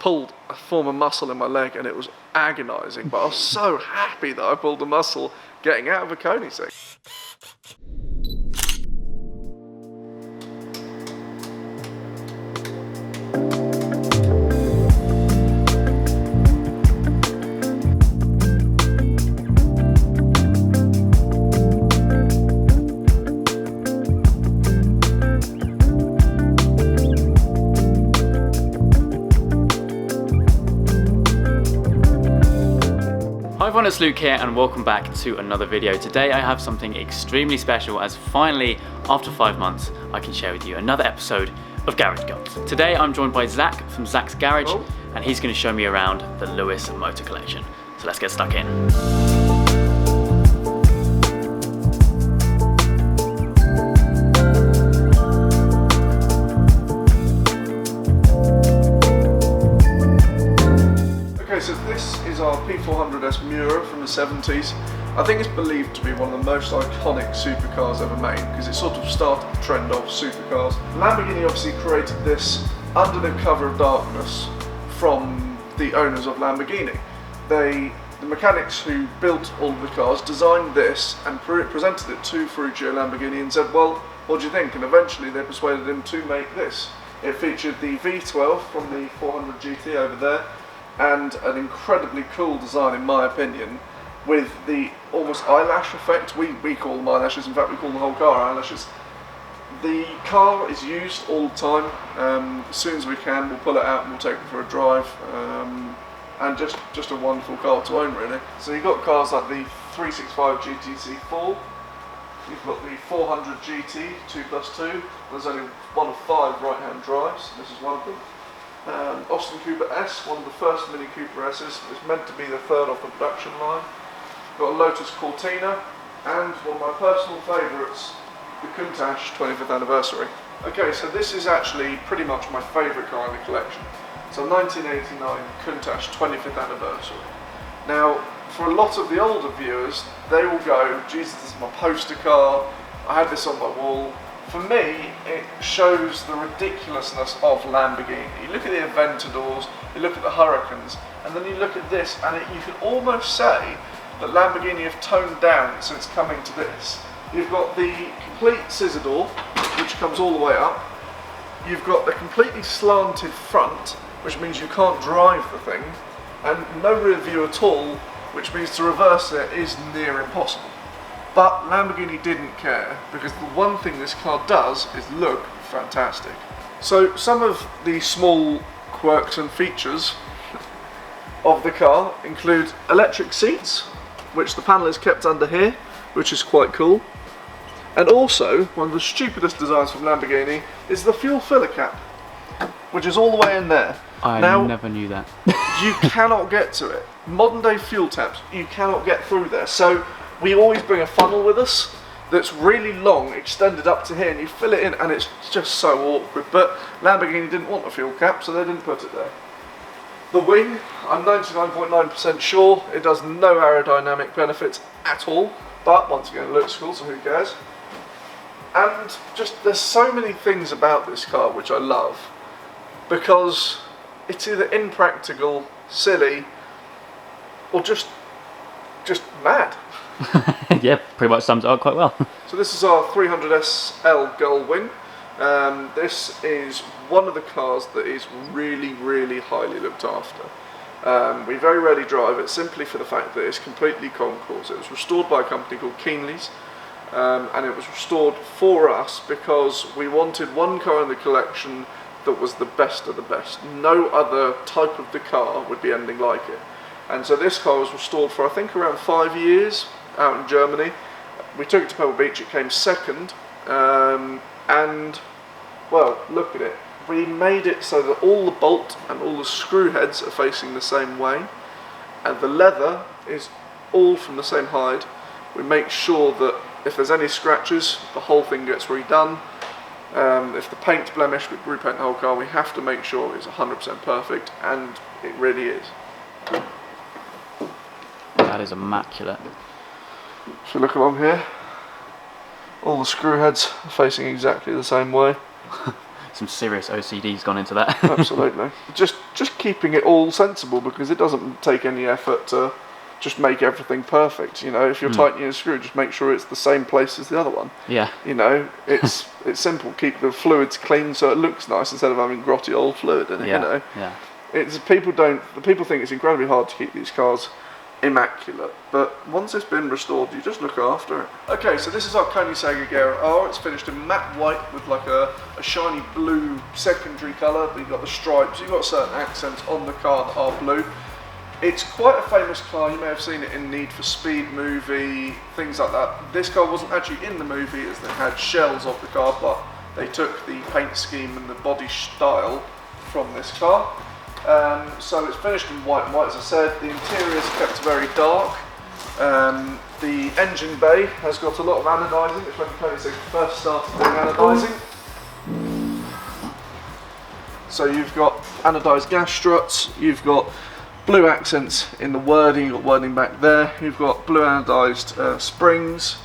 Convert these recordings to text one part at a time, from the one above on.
pulled a former muscle in my leg and it was agonising, but I was so happy that I pulled a muscle getting out of a Koenigsegg. Hi everyone, it's Luke here and welcome back to another video. Today I have something extremely special as finally, after 5 months, I can share with you another episode of Garage Guns. Today I'm joined by Zach from Zach's Garage and he's going to show me around the Lewis motor collection. So let's get stuck in. So this is our P400S Miura from the 70s. I think it's believed to be one of the most iconic supercars ever made because it sort of started the trend of supercars. Lamborghini obviously created this under the cover of darkness from the owners of Lamborghini. The mechanics who built all of the cars designed this and presented it to Ferruccio Lamborghini and said, well, what do you think? And eventually they persuaded him to make this. It featured the V12 from the 400 GT over there, and an incredibly cool design in my opinion, with the almost eyelash effect. We call them eyelashes, in fact we call the whole car eyelashes. The car is used all the time. As soon as we can we'll pull it out and we'll take it for a drive, and just a wonderful car to own really. So you've got cars like the 365 GTC4, you've got the 400 GT 2+2, there's only one of 5 right hand drives, this is one of them. Austin Cooper S, one of the first Mini Cooper S's, it's meant to be the third off the production line. Got a Lotus Cortina, and one of my personal favourites, the Countach 25th anniversary. Okay, so this is actually pretty much my favourite car in the collection. So 1989 Countach 25th anniversary. Now, for a lot of the older viewers, they will go, Jesus, this is my poster car, I had this on my wall. For me, it shows the ridiculousness of Lamborghini. You look at the Aventadors, you look at the Hurricanes, and then you look at this, and you can almost say that Lamborghini have toned down since coming to this. You've got the complete scissor door, which comes all the way up. You've got the completely slanted front, which means you can't drive the thing, and no rear view at all, which means to reverse it is near impossible. But Lamborghini didn't care, because the one thing this car does is look fantastic. So some of the small quirks and features of the car include electric seats, which the panel is kept under here, which is quite cool. And also, one of the stupidest designs from Lamborghini is the fuel filler cap, which is all the way in there. I never knew that. You cannot get to it. Modern day fuel taps, you cannot get through there. So we always bring a funnel with us that's really long, extended up to here, and you fill it in and it's just so awkward. But Lamborghini didn't want a fuel cap, so they didn't put it there. The wing, I'm 99.9% sure it does no aerodynamic benefits at all, but once again it looks cool, so who cares. And just, there's so many things about this car which I love, because it's either impractical, silly, or just mad. Yeah, pretty much sums it up quite well. So this is our 300SL Gull Wing. This is one of the cars that is really, really highly looked after. We very rarely drive it simply for the fact that it's completely concours. It was restored by a company called Keenley's, and it was restored for us because we wanted one car in the collection that was the best of the best. No other type of the car would be anything like it. And so this car was restored for I think around 5 years out in Germany. We took it to Pebble Beach, it came second, and well, look at it. We made it so that all the bolt and all the screw heads are facing the same way, and the leather is all from the same hide. We make sure that if there's any scratches, the whole thing gets redone. If the paint's blemished, we repaint the whole car. We have to make sure it's 100% perfect, and it really is. That is immaculate. If you look along here, all the screw heads are facing exactly the same way. Some serious OCD's gone into that. Absolutely. Just just keeping it all sensible, because it doesn't take any effort to just make everything perfect. You know, if you're tightening a screw, just make sure it's the same place as the other one. Yeah. You know, it's simple. Keep the fluids clean so it looks nice instead of having grotty old fluid in it. Yeah. You know. Yeah. People think it's incredibly hard to keep these cars immaculate, but once it's been restored, you just look after it. Okay, so this is our Koenigsegg Agera R. It's finished in matte white with like a shiny blue secondary colour. You've got the stripes, you've got certain accents on the car that are blue. It's quite a famous car. You may have seen it in Need for Speed movie, things like that. This car wasn't actually in the movie, as they had shells of the car, but they took the paint scheme and the body style from this car. So it's finished in white and white, as I said. The interior is kept very dark. The engine bay has got a lot of anodising. It's when Koenigsegg first started doing anodising. So you've got anodised gas struts, you've got blue accents in the wording, you've got wording back there, you've got blue anodised springs,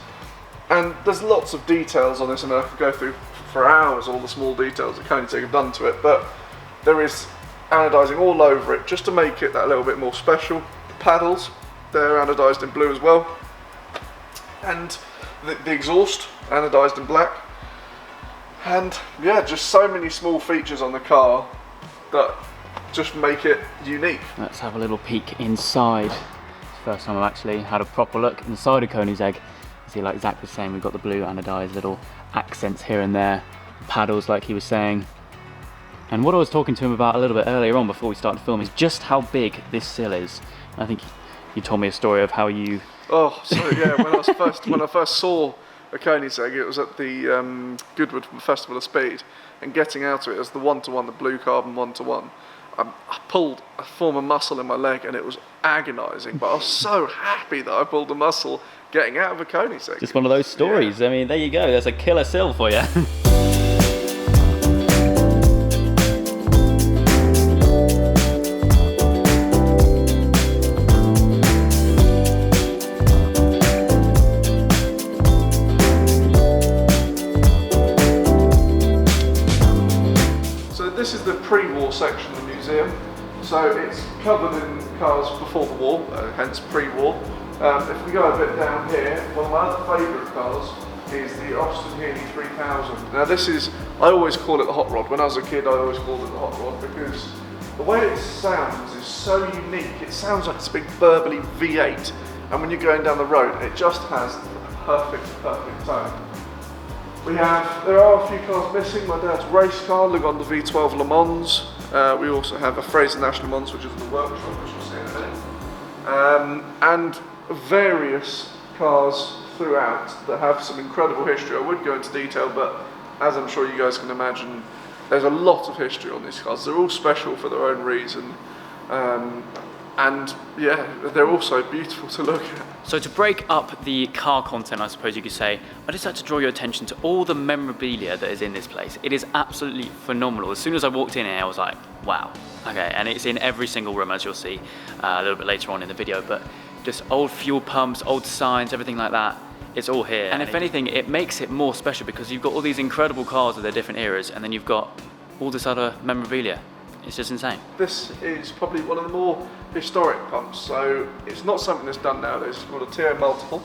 and there's lots of details on this. I mean, I could go through for hours all the small details that Koenigsegg have done to it, but there is anodising all over it just to make it that little bit more special. The paddles, they're anodised in blue as well, and the exhaust anodised in black, and yeah, just so many small features on the car that just make it unique. Let's have a little peek inside. It's the first time I've actually had a proper look inside a Koenigsegg. See, like Zach was saying, we've got the blue anodised little accents here and there, paddles like he was saying. And what I was talking to him about a little bit earlier on before we started filming is just how big this sill is. I think you told me a story of how you... Oh, so yeah, when I first saw a Koenigsegg, it was at the Goodwood Festival of Speed, and getting out of it as the one-to-one, the blue carbon one-to-one, I pulled a form of muscle in my leg, and it was agonising, but I was so happy that I pulled a muscle getting out of a Koenigsegg. Just one of those stories. Yeah. I mean, there you go, there's a killer sill for you. This is the pre-war section of the museum, so it's covered in cars before the war, hence pre-war. If we go a bit down here, one of my other favourite cars is the Austin Healey 3000. Now this is, I always call it the hot rod. When I was a kid, I always called it the hot rod because the way it sounds is so unique. It sounds like it's a big burbly V8, and when you're going down the road, it just has the perfect tone. There are a few cars missing. My dad's race car, Lagonda V12 Le Mans. We also have a Fraser Nash Le Mans, which is in the workshop, which we'll see in a minute. And various cars throughout that have some incredible history. I would go into detail, but as I'm sure you guys can imagine, there's a lot of history on these cars. They're all special for their own reason. And yeah, they're also beautiful to look at. So to break up the car content, I suppose you could say, I just like to draw your attention to all the memorabilia that is in this place. It is absolutely phenomenal. As soon as I walked in here, I was like, wow. Okay, and it's in every single room, as you'll see a little bit later on in the video, but just old fuel pumps, old signs, everything like that. It's all here. And if anything, it makes it more special because you've got all these incredible cars of their different eras, and then you've got all this other memorabilia. It's just insane. This is probably one of the more historic pumps, so it's not something that's done nowadays. It's called a TO multiple.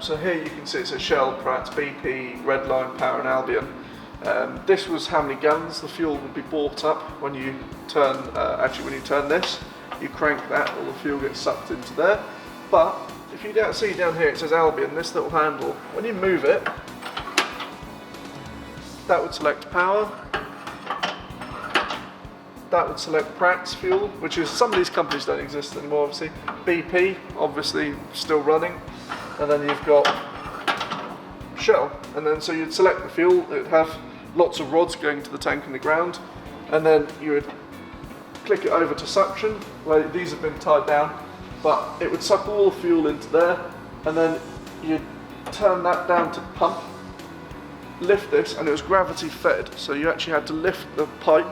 So here you can see it's a Shell, Pratt, BP, Redline, Power and Albion. This was how many gallons the fuel would be bought up when you turn, when you turn this. You crank that, all the fuel gets sucked into there. But if you see down here it says Albion, this little handle, when you move it, that would select power. That would select Pratt's fuel, which is, some of these companies don't exist anymore obviously. BP, obviously still running. And then you've got Shell. And then so you'd select the fuel, it would have lots of rods going to the tank in the ground. And then you would click it over to suction, where these have been tied down. But it would suck all the fuel into there. And then you'd turn that down to pump, lift this, and it was gravity fed. So you actually had to lift the pipe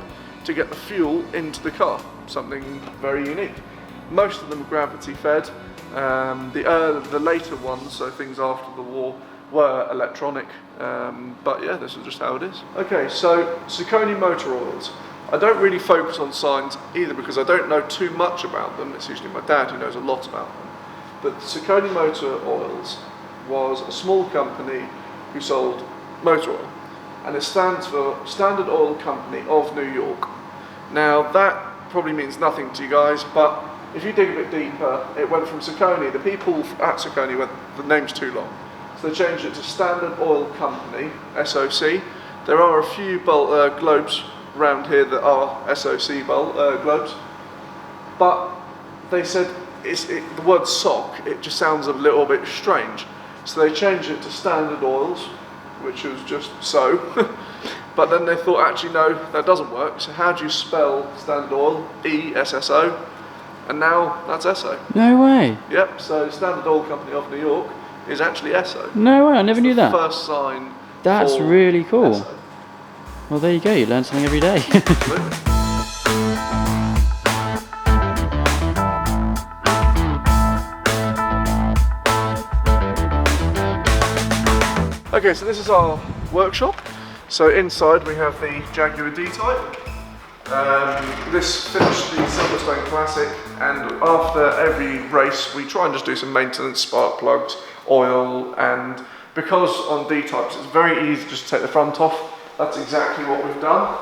to get the fuel into the car, something very unique. Most of them are gravity fed. The later ones, so things after the war, were electronic, but yeah, this is just how it is. Okay, so Saucony motor oils. I don't really focus on signs either because I don't know too much about them. It's usually my dad who knows a lot about them. But Saucony Motor Oils was a small company who sold motor oil, and it stands for Standard Oil Company of New York. Now that probably means nothing to you guys, but if you dig a bit deeper, it went from Saucony. The people at Saucony went, the name's too long, so they changed it to Standard Oil Company, SOC. There are a few globes around here that are SOC globes, but they said the word SOC, it just sounds a little bit strange, so they changed it to Standard Oils, which was just so. But then they thought, actually no, that doesn't work, so how do you spell Standard Oil? E-S-S-O, and now that's Esso. No way. Yep, so Standard Oil Company of New York is actually Esso. No way, I never knew that. First sign. That's really cool. Esso. Well, there you go, you learn something every day. Absolutely. Okay, so this is our workshop. So inside we have the Jaguar D-Type. This finished the Silverstone Classic, and after every race we try and just do some maintenance, spark plugs, oil, and because on D-Types it's very easy just to take the front off. That's exactly what we've done.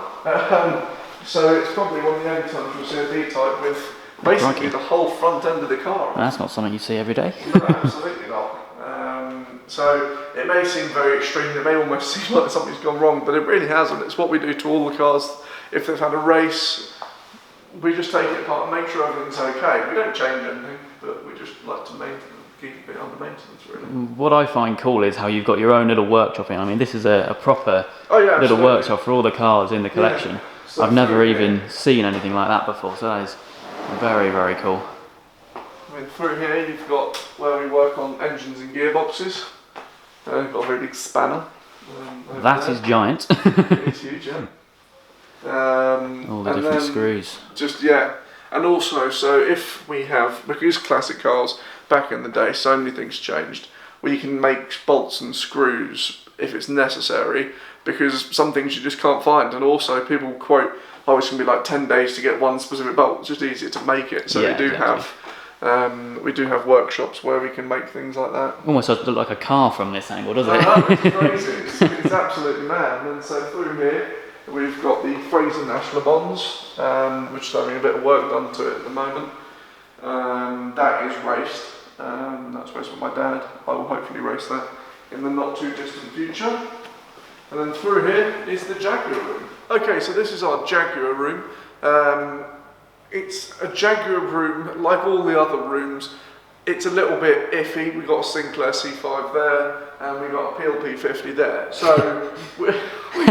So it's probably one of the only times you'll see a D-Type with basically the whole front end of the car. That's not something you see every day. No, absolutely not. So it may seem very extreme, it may almost seem like something's gone wrong, but it really hasn't. It's what we do to all the cars. If they've had a race, we just take it apart and make sure everything's okay. We don't change anything, but we just like to keep it under maintenance, really. What I find cool is how you've got your own little workshop in. I mean, this is a proper little workshop for all the cars in the collection. Yeah. So I've never even seen anything like that before, so that is very, very cool. I mean, through here you've got where we work on engines and gearboxes. We've got a very big spanner. That is giant. It's huge, yeah. All the different screws. And also, so if we have, because classic cars back in the day, so many things changed. We can make bolts and screws if it's necessary, because some things you just can't find. And also, people quote, "Oh, it's going to be like 10 days to get one specific bolt." It's just easier to make it. So we do have workshops where we can make things like that. Almost doesn't look like a car from this angle, does it? No, it's crazy. It's absolutely mad. And so through here, we've got the Fraser Nash Le Mans, which is having a bit of work done to it at the moment. That is raced. That's raced with my dad. I will hopefully race that in the not too distant future. And then through here is the Jaguar room. Okay, so this is our Jaguar room. It's a Jaguar room, like all the other rooms. It's a little bit iffy. We've got a Sinclair C5 there, and we've got a PLP 50 there. So we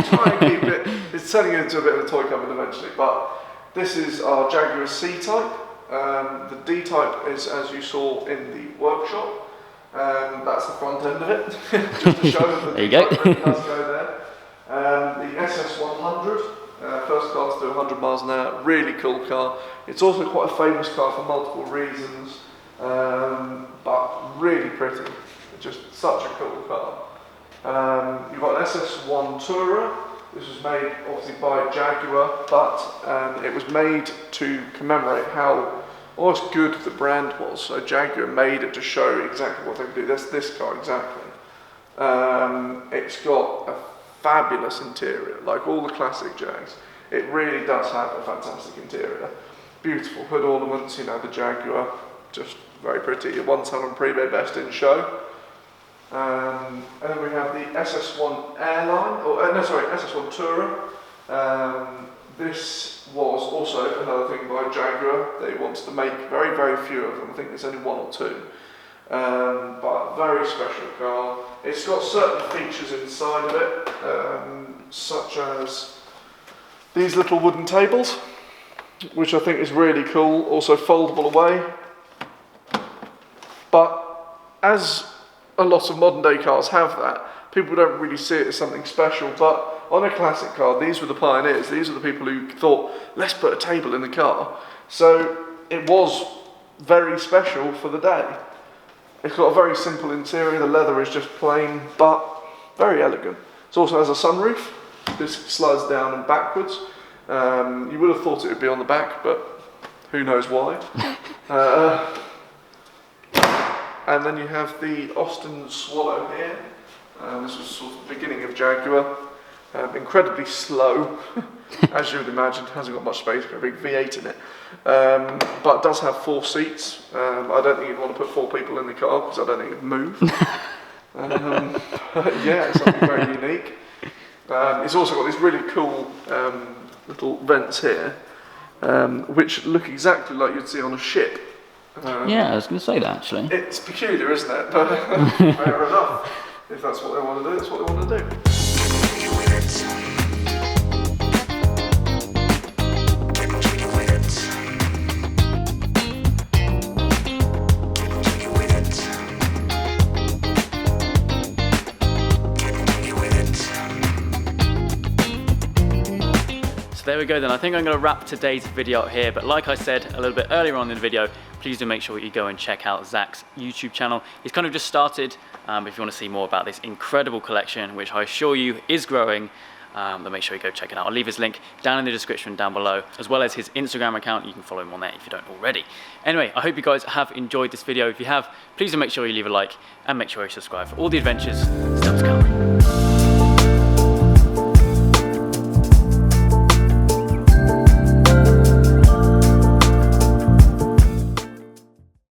try and keep it, it's turning into a bit of a toy cupboard eventually, but this is our Jaguar C-Type. The D-Type is, as you saw in the workshop. That's the front end of it, just to show that the D-Type really does go there. The SS100. First car to do 100 miles an hour, really cool car. It's also quite a famous car for multiple reasons, but really pretty. Just such a cool car. You've got an SS1 Tourer. This was made obviously by Jaguar, but it was made to commemorate how almost good the brand was. So Jaguar made it to show exactly what they could do. That's this car exactly. It's got a fabulous interior, like all the classic Jags. It really does have a fantastic interior. Beautiful hood ornaments, you know, the Jaguar, just very pretty. It once had on pre-made best in show. And then we have the SS1 Airline, SS1 Tourer. This was also another thing by Jaguar. They wanted to make very, very few of them. I think there's only one or two. But very special car. It's got certain features inside of it, such as these little wooden tables, which I think is really cool, also foldable away. But as a lot of modern day cars have that, people don't really see it as something special, but on a classic car, these were the pioneers. These are the people who thought, let's put a table in the car. So it was very special for the day. It's got a very simple interior, the leather is just plain, but very elegant. It also has a sunroof. This slides down and backwards. You would have thought it would be on the back, but who knows why. And then you have the Austin Swallow here. This was sort of the beginning of Jaguar. Incredibly slow, as you would imagine. Hasn't got much space, got a big V8 in it. But does have 4 seats. I don't think you'd want to put 4 people in the car because I don't think it'd move. Yeah, it's something very unique. It's also got these really cool little vents here, which look exactly like you'd see on a ship. Yeah, I was going to say that actually. It's peculiar, isn't it? But fair enough. If that's what they want to do, that's what they want to do. So there we go then. I think I'm going to wrap today's video up here, but like I said a little bit earlier on in the video, please do make sure you go and check out Zach's YouTube channel. He's kind of just started. If you want to see more about this incredible collection, which I assure you is growing, then make sure you go check it out. I'll leave his link down in the description down below, as well as his Instagram account. You can follow him on there if you don't already. Anyway, I hope you guys have enjoyed this video. If you have, please do make sure you leave a like and make sure you subscribe for all the adventures still to come.